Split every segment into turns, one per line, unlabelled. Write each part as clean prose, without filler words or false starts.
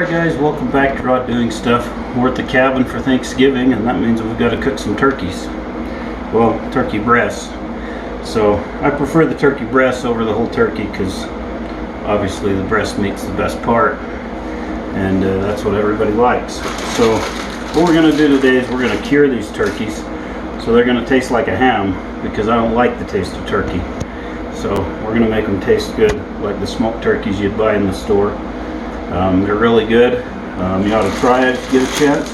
Alright guys, welcome back to Raw Doing Stuff. We're at the cabin for Thanksgiving, and that means we've got to cook some turkeys. Well, turkey breasts. So I prefer the turkey breasts over the whole turkey because obviously the breast meat's the best part, and that's what everybody likes. So what we're going to do today is we're going to cure these turkeys so they're going to taste like a ham, because I don't like the taste of turkey. So we're going to make them taste good like the smoked turkeys you'd buy in the store. They're really good. You ought to try it if you get a chance.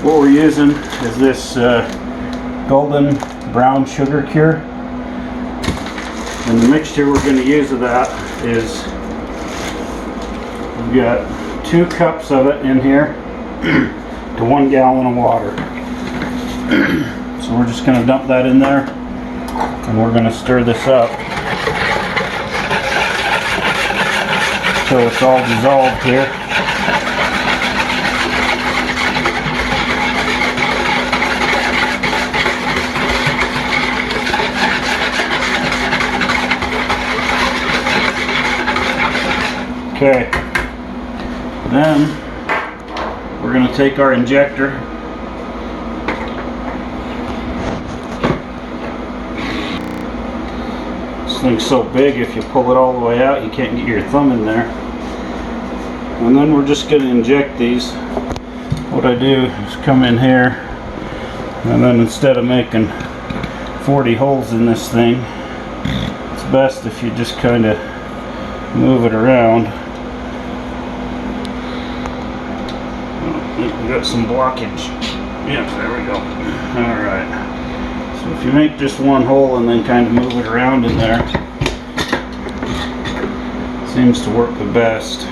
What we're using is this golden brown sugar cure, and the mixture we're going to use of that is, we've got 2 cups of it in here to 1 gallon of water. So we're just going to dump that in there, and we're going to stir this up until it's all dissolved here. Okay, then we're going to take our injector This thing's so big, if you pull it all the way out, you can't get your thumb in there. And then we're just going to inject these. What I do is come in here, and then instead of making 40 holes in this thing, it's best if you just kind of move it around. We got some blockage. Yeah, there we go. Alright. So if you make just 1 hole and then kind of move it around in there, it seems to work the best.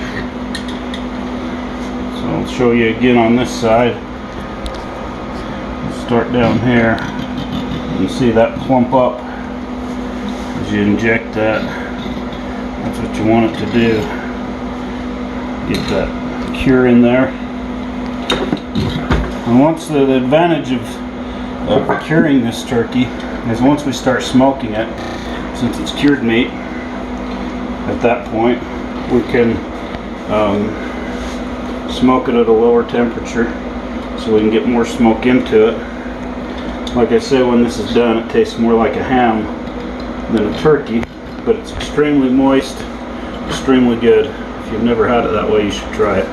So I'll show you again on this side. We'll start down here. You see that plump up as you inject that. That's what you want it to do. Get that cure in there. And once the advantage of curing this turkey is once we start smoking it, since it's cured meat, at that point we can smoke it at a lower temperature so we can get more smoke into it. Like I said, when this is done, it tastes more like a ham than a turkey, but it's extremely moist, extremely good. If you've never had it that way, you should try it.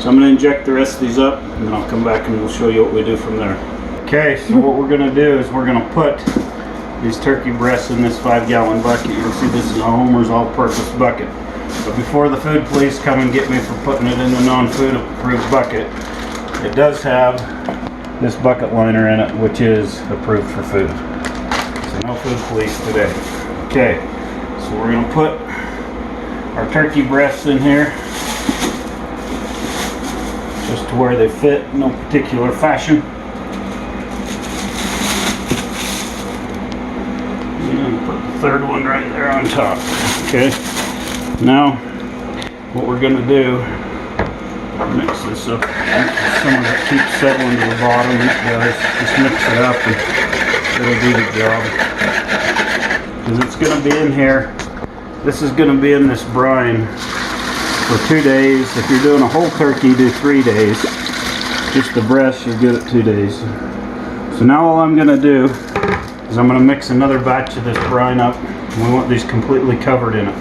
So I'm going to inject the rest of these up, and then I'll come back and we'll show you what we do from there. Okay, so what we're going to do is we're going to put these turkey breasts in this 5-gallon bucket. You'll see this is a Homer's all-purpose bucket. But before the food police come and get me for putting it in the non-food approved bucket, it does have this bucket liner in it, which is approved for food. So no food police today. Okay, so we're going to put our turkey breasts in here, just to where they fit, no particular fashion. And put the 3rd one right there on top. Okay, now what we're going to do, mix this up. Some of it keeps settling to the bottom. Just mix it up and it'll do the job. Because it's going to be in here. This is going to be in this brine for 2 days. If you're doing a whole turkey, do 3 days. Just the breast, you're good at 2 days. So now all I'm going to do is I'm going to mix another batch of this brine up. We want these completely covered in it.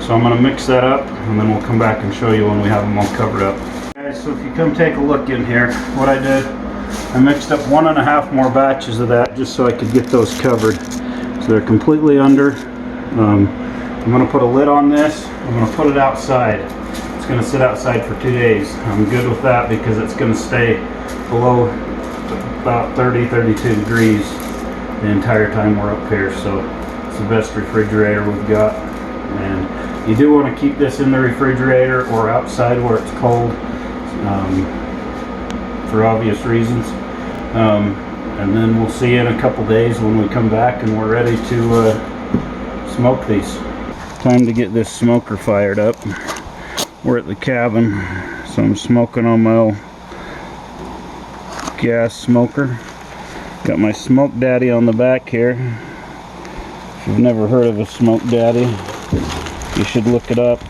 So I'm going to mix that up, and then we'll come back and show you when we have them all covered up. Okay, so if you come take a look in here, what I did, I mixed up 1.5 more batches of that just so I could get those covered. So they're completely under. I'm going to put a lid on this. I'm going to put it outside. It's going to sit outside for 2 days. I'm good with that because it's going to stay below about 30-32 degrees the entire time we're up here. So it's the best refrigerator we've got. And you do want to keep this in the refrigerator or outside where it's cold, for obvious reasons. And then we'll see you in a couple days when we come back and we're ready to smoke these. Time to get this smoker fired up. We're at the cabin, so I'm smoking on my old gas smoker. Got my Smoke Daddy on the back here. If you've never heard of a Smoke Daddy, you should look it up.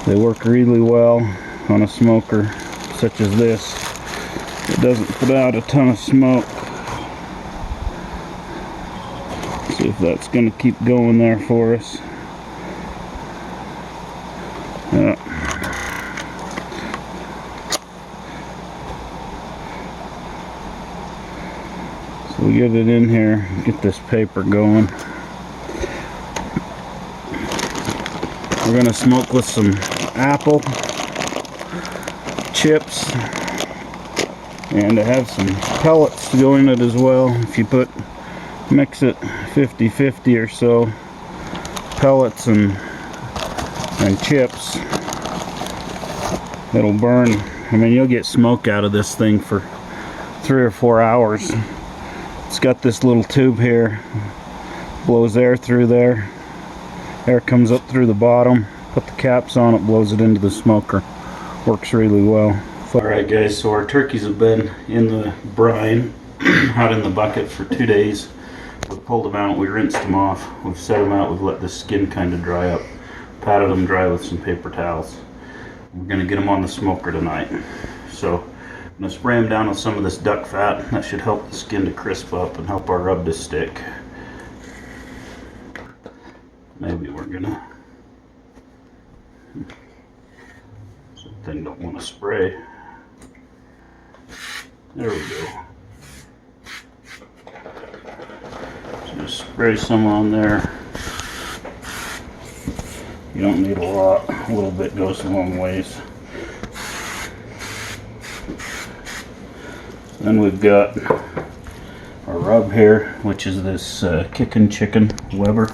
They work really well on a smoker such as this. It doesn't put out a ton of smoke. See if that's going to keep going there for us. Yeah. So we get it in here, get this paper going. We're going to smoke with some apple chips, and I have some pellets to go in it as well. If you mix it 50-50 or so, pellets and chips, it'll burn. I mean, you'll get smoke out of this thing for 3 or 4 hours. It's got this little tube here, blows air through there. Air comes up through the bottom, put the caps on it, blows it into the smoker. Works really well. Alright guys, so our turkeys have been in the brine, out in the bucket for 2 days. We've pulled them out, we rinsed them off, we've set them out, we've let the skin kind of dry up, patted them dry with some paper towels. We're going to get them on the smoker tonight. So I'm going to spray them down with some of this duck fat. That should help the skin to crisp up and help our rub to stick. Maybe we're gonna. Something don't want to spray. There we go. So just spray some on there. You don't need a lot. A little bit goes a long ways. Then we've got our rub here, which is this kickin' chicken Weber.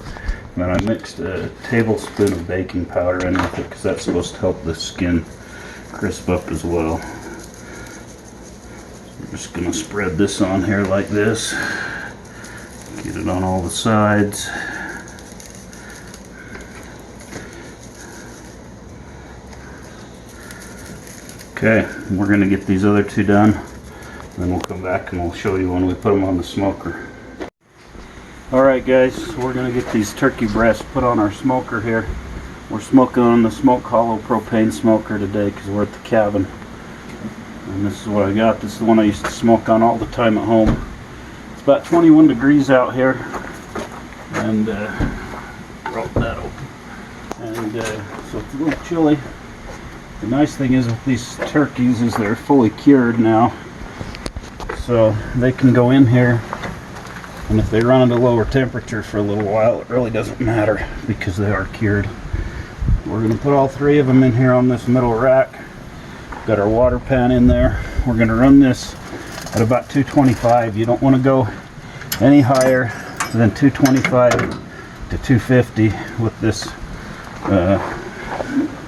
And then I mixed a tablespoon of baking powder in with it because that's supposed to help the skin crisp up as well. So we're just going to spread this on here like this. Get it on all the sides. Okay, we're going to get these other two done. Then we'll come back and we'll show you when we put them on the smoker. Alright guys, we're going to get these turkey breasts put on our smoker here. We're smoking on the Smoke Hollow propane smoker today because we're at the cabin. And this is what I got. This is the one I used to smoke on all the time at home. It's about 21 degrees out here. And roll that open. And so it's a little chilly. The nice thing is with these turkeys is they're fully cured now. So they can go in here. And if they run at a lower temperature for a little while, it really doesn't matter because they are cured. We're going to put all 3 of them in here on this middle rack. Got our water pan in there. We're going to run this at about 225. You don't want to go any higher than 225 to 250 with this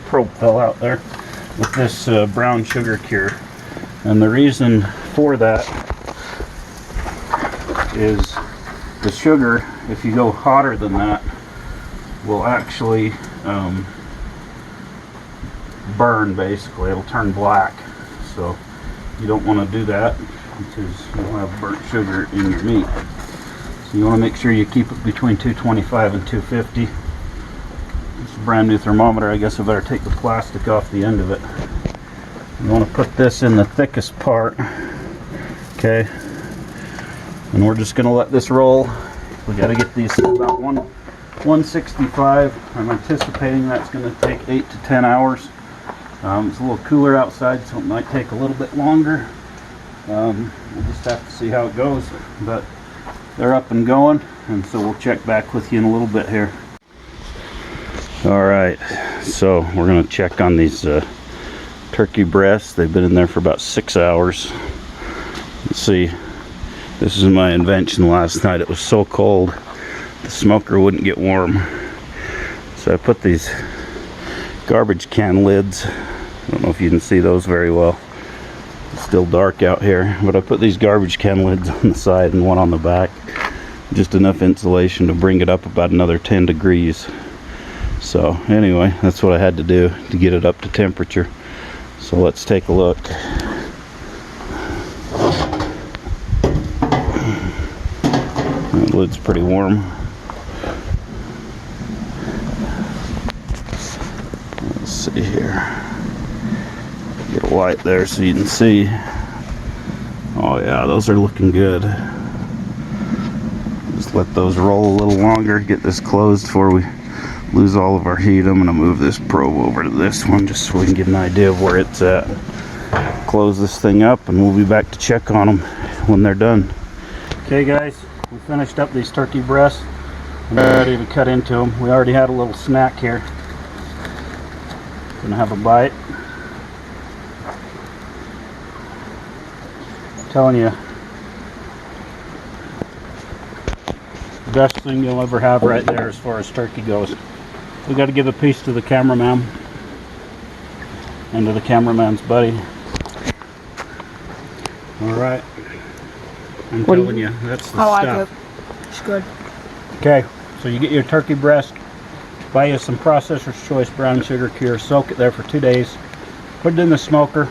probe fell out there, with this brown sugar cure. And the reason for that is the sugar, if you go hotter than that, will actually burn. Basically it'll turn black, so you don't want to do that because you'll have burnt sugar in your meat. So you want to make sure you keep it between 225 and 250. It's a brand new thermometer. I guess I better take the plastic off the end of it. You want to put this in the thickest part, okay? And we're just going to let this roll. We got to get these to about 165. I'm anticipating that's going to take 8 to 10 hours. It's a little cooler outside, so it might take a little bit longer. We'll just have to see how it goes. But they're up and going, and so we'll check back with you in a little bit here. Alright, so we're going to check on these turkey breasts. They've been in there for about 6 hours. Let's see. This is my invention last night. It was so cold the smoker wouldn't get warm. So I put these garbage can lids. I don't know if you can see those very well. It's still dark out here, but I put these garbage can lids on the side and one on the back. Just enough insulation to bring it up about another 10 degrees. So anyway, that's what I had to do to get it up to temperature. So let's take a look. The lid's pretty warm. Let's see here. Get a light there so you can see. Oh yeah, those are looking good. Just let those roll a little longer, get this closed before we lose all of our heat. I'm gonna move this probe over to this one just so we can get an idea of where it's at. Close this thing up and we'll be back to check on them when they're done. Okay guys, we finished up these turkey breasts and we're ready to cut into them. We already had a little snack here. Gonna have a bite. I'm telling you, the best thing you'll ever have right there as far as turkey goes. We got to give a piece to the cameraman and to the cameraman's buddy. All right, I'm telling you, that's the stuff.
I like it. It's good.
Okay, so you get your turkey breast, buy you some Processor's Choice brown sugar cure, soak it there for 2 days, put it in the smoker.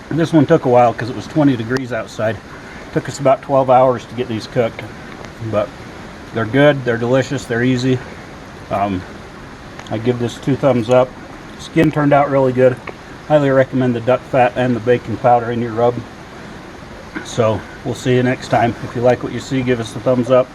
And this one took a while because it was 20 degrees outside. It took us about 12 hours to get these cooked, but they're good, they're delicious, they're easy. I give this 2 thumbs up. Skin turned out really good. Highly recommend the duck fat and the bacon powder in your rub. So we'll see you next time. If you like what you see, give us a thumbs up.